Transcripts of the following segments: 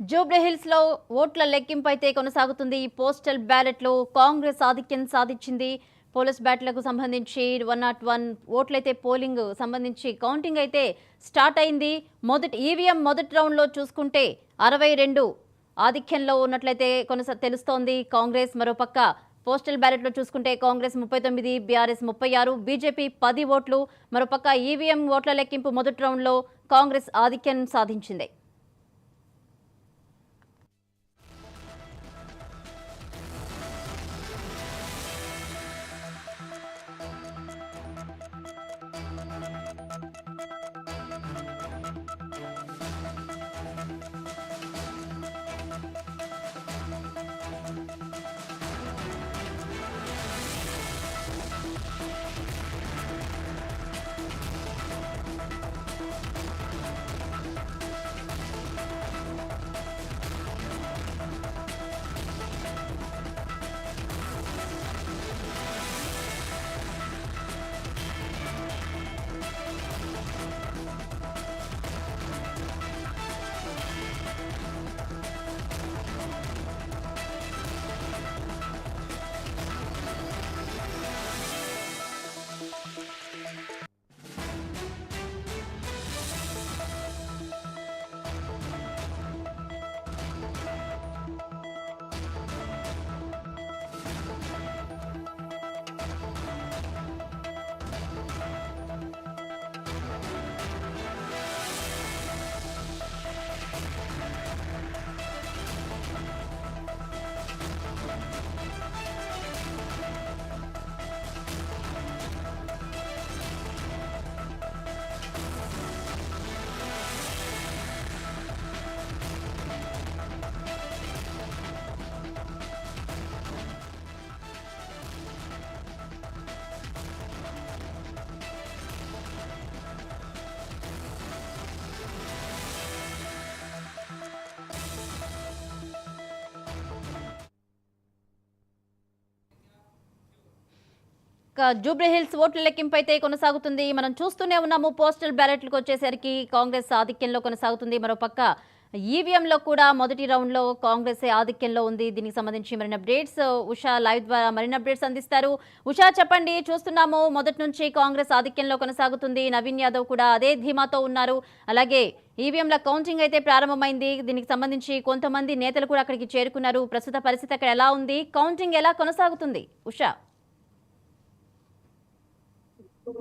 జూబ్లీహిల్స్ లో ఓట్ల లెక్కింపు అయితే కొనసాగుతుంది. పోస్టల్ బ్యాలెట్ లో కాంగ్రెస్ ఆధిక్యం సాధించింది. పోలీస్ బ్యాలెట్లకు సంబంధించి 101 ఓట్లయితే పోలింగ్ సంబంధించి కౌంటింగ్ అయితే స్టార్ట్ అయింది. ఈవీఎం మొదటి రౌండ్ లో చూసుకుంటే 62 ఆధిక్యంలో ఉన్నట్లయితే తెలుస్తోంది కాంగ్రెస్. మరోపక్క పోస్టల్ బ్యాలెట్ లో చూసుకుంటే కాంగ్రెస్ 39, బీఆర్ఎస్ 36, బీజేపీ 10 ఓట్లు. మరోపక్క ఈవీఎం ఓట్ల లెక్కింపు మొదటి రౌండ్ లో కాంగ్రెస్ ఆధిక్యం సాధించింది. జూబ్లీహిల్స్ ఓట్ల లెక్కింపు అయితే కొనసాగుతుంది. మనం చూస్తూనే ఉన్నాము. పోస్టల్ బ్యాలెట్లకు వచ్చేసరికి కాంగ్రెస్ ఆధిక్యంలో కొనసాగుతుంది. మరోపక్క ఈవీఎంలో కూడా మొదటి రౌండ్ లో కాంగ్రెస్ ఆధిక్యంలో ఉంది. దీనికి సంబంధించి మరిన్ని అప్డేట్స్ ఉషా లైవ్ ద్వారా మరిన్ని అప్డేట్స్ అందిస్తారు. ఉషా, చెప్పండి. చూస్తున్నాము మొదటి నుంచి కాంగ్రెస్ ఆధిక్యంలో కొనసాగుతుంది. నవీన్ యాదవ్ కూడా అదే ధీమాతో ఉన్నారు. అలాగే ఈవీఎంల కౌంటింగ్ అయితే ప్రారంభమైంది. దీనికి సంబంధించి కొంతమంది నేతలు కూడా అక్కడికి చేరుకున్నారు. ప్రస్తుత పరిస్థితి అక్కడ ఎలా ఉంది? కౌంటింగ్ ఎలా కొనసాగుతుంది ఉషా?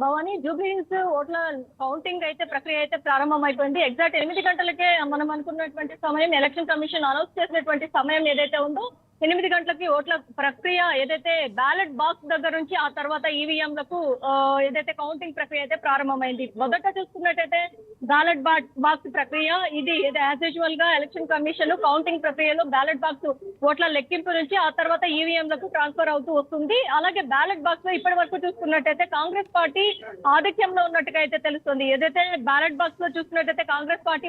భవానీ, జూబ్లీహిల్స్ ఓట్ల కౌంటింగ్ అయితే ప్రక్రియ అయితే ప్రారంభం అయిపోయింది. ఎగ్జాక్ట్ 8 గంటలకే మనం అనుకున్నటువంటి సమయం, ఎలక్షన్ కమిషన్ అనౌన్స్ చేసినటువంటి సమయం ఏదైతే ఉందో 8 గంటలకి ఓట్ల ప్రక్రియ ఏదైతే బ్యాలెట్ బాక్స్ దగ్గర నుంచి ఆ తర్వాత ఈవీఎంలకు ఏదైతే కౌంటింగ్ ప్రక్రియ అయితే ప్రారంభమైంది. మొదట చూసుకున్నట్టయితే బ్యాలెట్ బాక్స్ ప్రక్రియ ఇది యాజ్ యూజువల్ గా ఎలక్షన్ కమిషన్ కౌంటింగ్ ప్రక్రియలో బ్యాలెట్ బాక్స్ ఓట్ల లెక్కింపు నుంచి ఆ తర్వాత ఈవీఎంలకు ట్రాన్స్ఫర్ అవుతూ వస్తుంది. అలాగే బ్యాలెట్ బాక్స్ లో ఇప్పటి వరకు చూసుకున్నట్టయితే కాంగ్రెస్ పార్టీ ఆధిక్యంలో ఉన్నట్టుగా అయితే తెలుస్తుంది. ఏదైతే బ్యాలెట్ బాక్స్ లో చూసుకున్నట్టయితే కాంగ్రెస్ పార్టీ